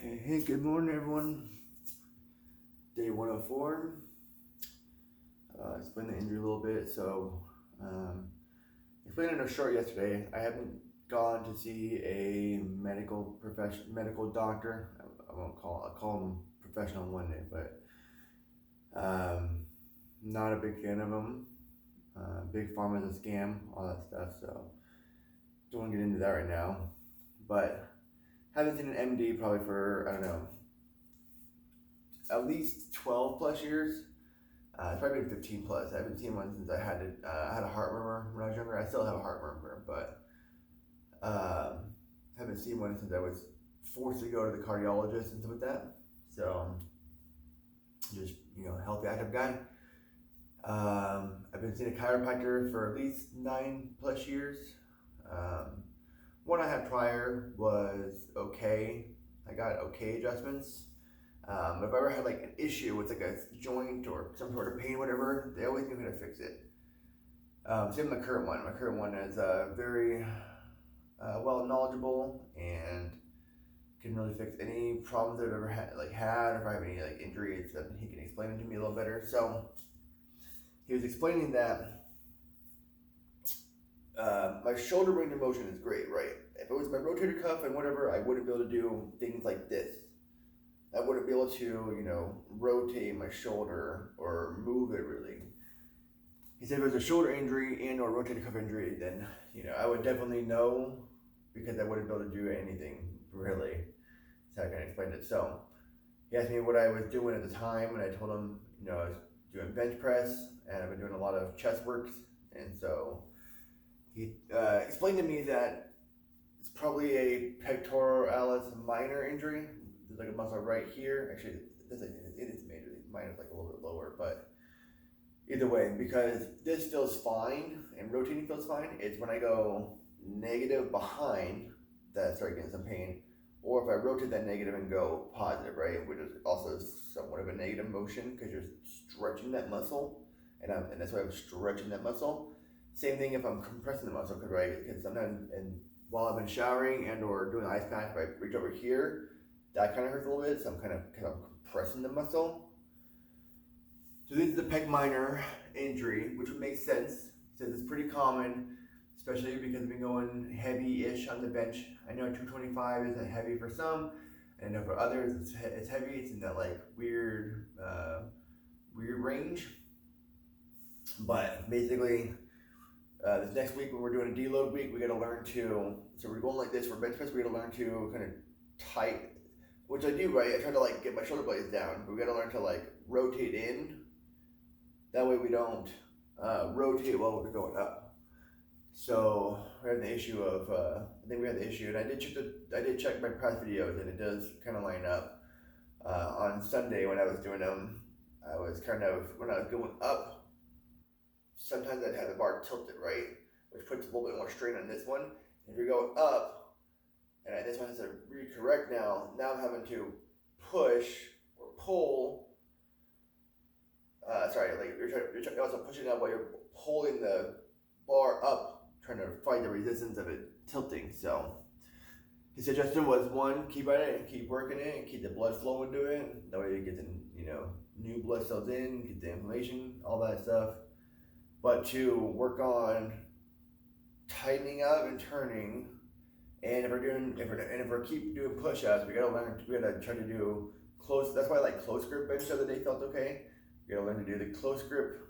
Hey, good morning, everyone. Day 104. Explained the injury a little bit. So, explained in a short yesterday. I haven't gone to see a medical doctor. I'll call him professional one day, but not a big fan of them. Big pharma is a scam, all that stuff. So, don't want to get into that right now. But haven't seen an MD probably for I don't know, at least 12 plus years. It's probably been 15 plus. I haven't seen one since I had a heart murmur when I was younger. I still have a heart murmur, but haven't seen one since I was forced to go to the cardiologist and stuff like that. So just healthy, active guy. I've been seeing a chiropractor for at least 9 plus years. One I had prior was okay. I got okay adjustments. But if I ever had like an issue with like a joint or some sort of pain, whatever, they always knew how to fix it. Same with my current one. My current one is very well knowledgeable and can really fix any problems that I've ever had, or if I have any like injuries, that he can explain it to me a little better. So he was explaining that my shoulder range of motion is great, right? If it was my rotator cuff and whatever, I wouldn't be able to do things like this. I wouldn't be able to, rotate my shoulder or move it really. He said if it was a shoulder injury and or rotator cuff injury, then, I would definitely know because I wouldn't be able to do anything really. That's how I kind of explained it. So he asked me what I was doing at the time, and I told him, I was doing bench press and I've been doing a lot of chest works. And so he explained to me that it's probably a pectoralis minor injury. There's like a muscle right here. Actually, it is major. Mine is like a little bit lower, but either way, because this feels fine and rotating feels fine, it's when I go negative behind that I start getting some pain, or if I rotate that negative and go positive, right, which is also somewhat of a negative motion because you're stretching that muscle, and that's why I'm stretching that muscle. Same thing if I'm compressing the muscle, because sometimes while I've been showering and or doing ice pack, if I reach over here, that kind of hurts a little bit, so I'm compressing the muscle. So this is the pec minor injury, which would make sense. He says it's pretty common, especially because I've been going heavy-ish on the bench. I know 225 isn't heavy for some, and I know for others it's heavy. It's in that like weird range. But basically, this next week when we're doing a deload week, we got to learn to. So we're going like this for bench press. We got to learn to kind of tight. Which I do, right? I try to get my shoulder blades down, but we gotta learn to rotate in. That way we don't rotate while we're going up. So we have the issue of, and I did check my past videos, and it does kind of line up. On Sunday when I was doing them, when I was going up, sometimes I'd have the bar tilted, right? Which puts a little bit more strain on this one. If you're going up, and this one has to recorrect now. Now I'm having to push or pull. You're also pushing up while you're pulling the bar up, trying to fight the resistance of it tilting. So his suggestion was one, keep at it and keep working it and keep the blood flowing to it. That way you get the new blood cells in, get the inflammation, all that stuff. But to work on tightening up and turning. And if we keep doing push-ups, we gotta try to do close. That's why I like close grip bench the other day felt okay. We gotta learn to do the close grip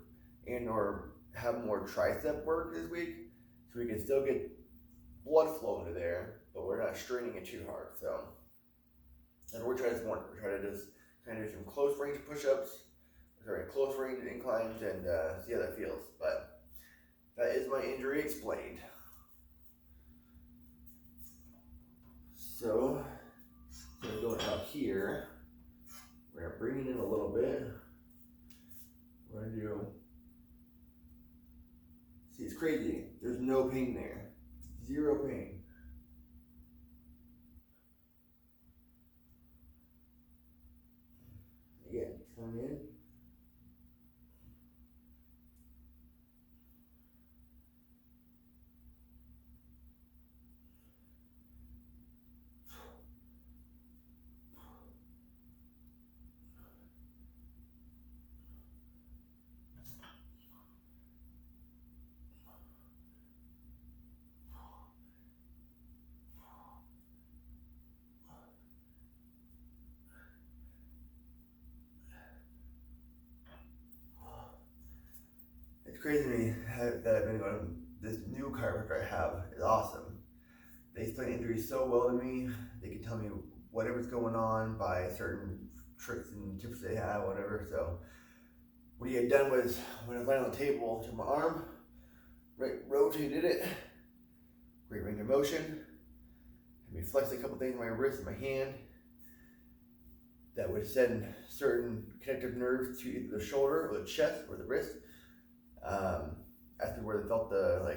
and or have more tricep work this week, so we can still get blood flow into there, but we're not straining it too hard. So that's what we're trying this morning. We're trying to just kind of do some close range push-ups, close range inclines, and see how that feels. But that is my injury explained. So going out here, we're gonna bring it in a little bit. We're gonna do. See, it's crazy. There's no pain there. Zero pain. Again, come in. crazy to me that I've been going. This new chiropractor I have is awesome. They explain injuries so well to me. They can tell me whatever's going on by certain tricks and tips they have, whatever. So what he had done was when I was laying on the table, took my arm, right, rotated it, great range of motion, had me flex a couple things in my wrist and my hand that would send certain connective nerves to either the shoulder or the chest or the wrist. After where they felt the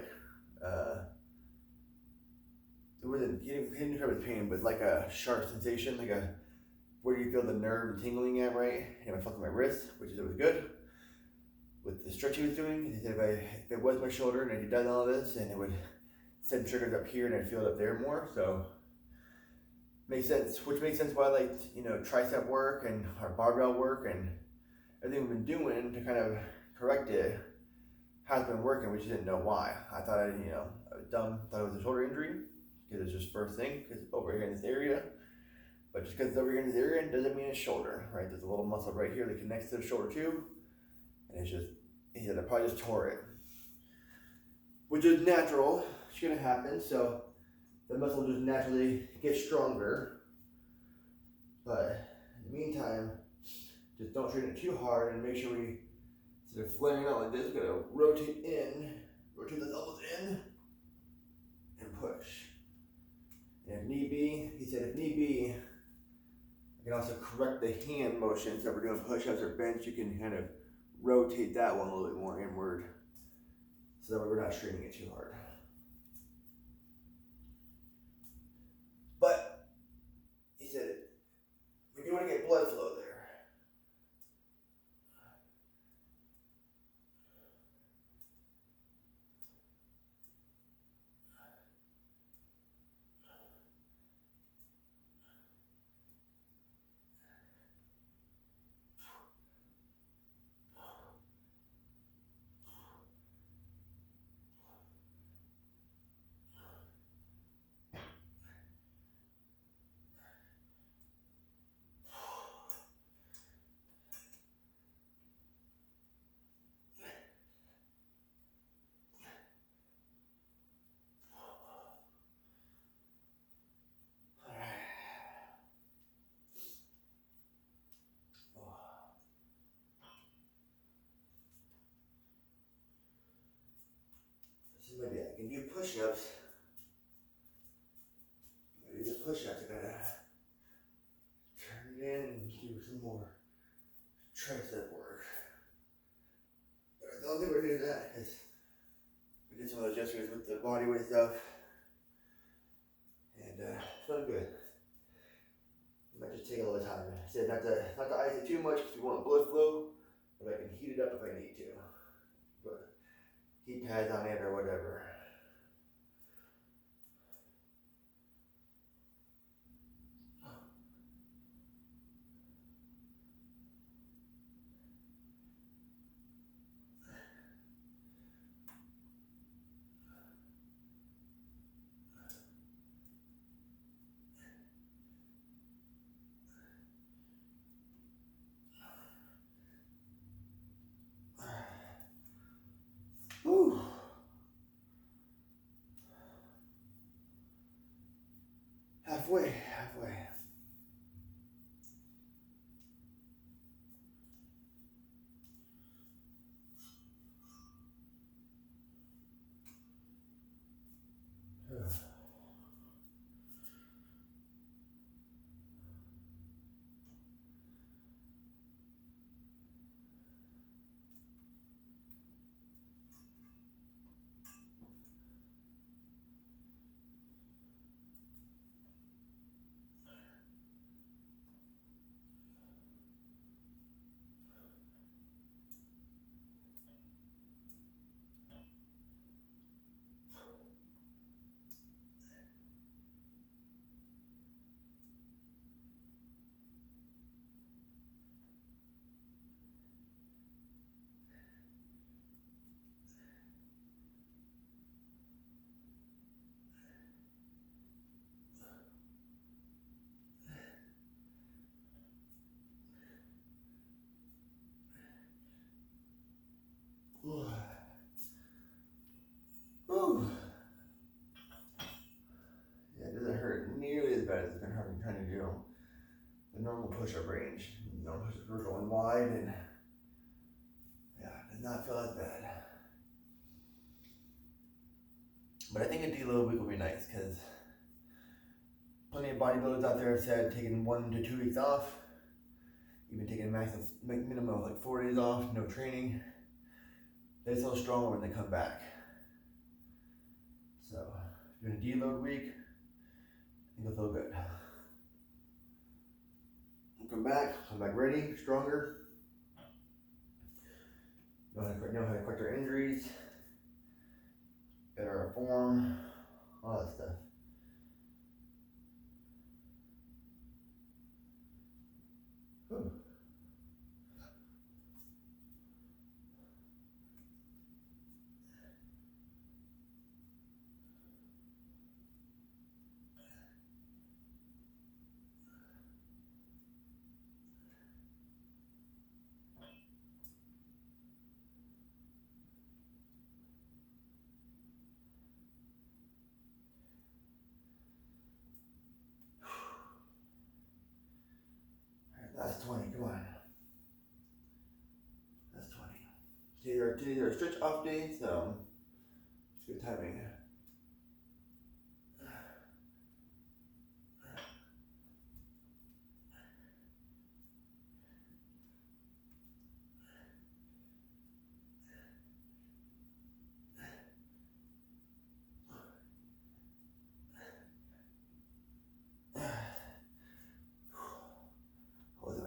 it wasn't, he didn't describe it pain, but like a sharp sensation, like a where do you feel the nerve tingling at, right? And I felt my wrist, which is always good. With the stretch he was doing, he said if it was my shoulder and he'd done all this, and it would send triggers up here and I'd feel it up there more. So makes sense, which makes sense why I like, tricep work and our barbell work and everything we've been doing to kind of correct it has been working. We just didn't know why. I thought I was dumb, thought it was a shoulder injury because it's just first thing because it's over here in this area. But just because it's over here in this area doesn't mean it's shoulder, right? There's a little muscle right here that connects to the shoulder too. And it's just, he said I probably just tore it. Which is natural, it's gonna happen. So the muscle just naturally gets stronger. But in the meantime, just don't strain it too hard and make sure we, instead of flaring out like this, we're gonna rotate those elbows in and push. And if need be, he said if need be, I can also correct the hand motion. So if we're doing push-ups or bench, you can kind of rotate that one a little bit more inward so that way we're not straining it too hard. But he said we do want to get blood flow there. Maybe I can do push-ups. Maybe the push-ups, I gotta turn it in and do some more tricep work. But I don't think we're gonna do that because we did some of those yesterday with the body weight stuff. And it's not good. It might just take a little time. I said not to ice it too much because we want blood flow, but I can heat it up if I need to. But heat pads on it or whatever. Whew. Halfway. the normal push-up range. Normal push-ups were going wide, and yeah, did not feel as bad. But I think a deload week will be nice because plenty of bodybuilders out there have said taking 1 to 2 weeks off, even taking a minimum of like 4 days off, no training. They feel stronger when they come back. So, doing a deload week, I think it'll feel good. We'll come back ready, stronger. Know how to correct our injuries, better our form, all that stuff. Whew. Last 20, come on. That's 20. Today's our stretch off day, so it's good timing.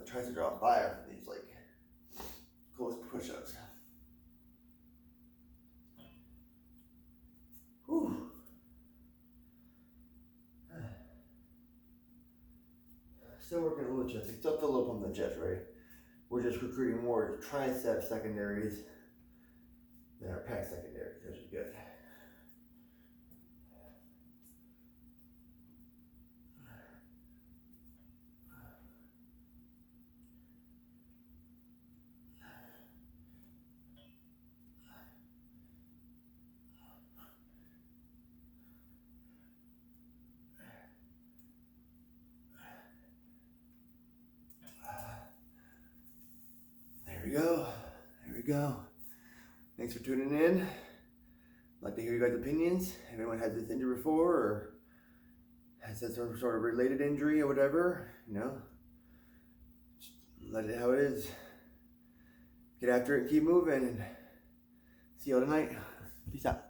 Tries to draw fire from these like close push-ups. Whew. Still working a little chest. Still feel a little pump in the chest, right? We're just recruiting more tricep secondaries than our pec secondaries, which is good. There we go. There we go. Thanks for tuning in. I'd like to hear you guys' opinions. If anyone has this injury before or has some sort of related injury or whatever, just let it how it is. Get after it, keep moving, and see y'all tonight. Peace out.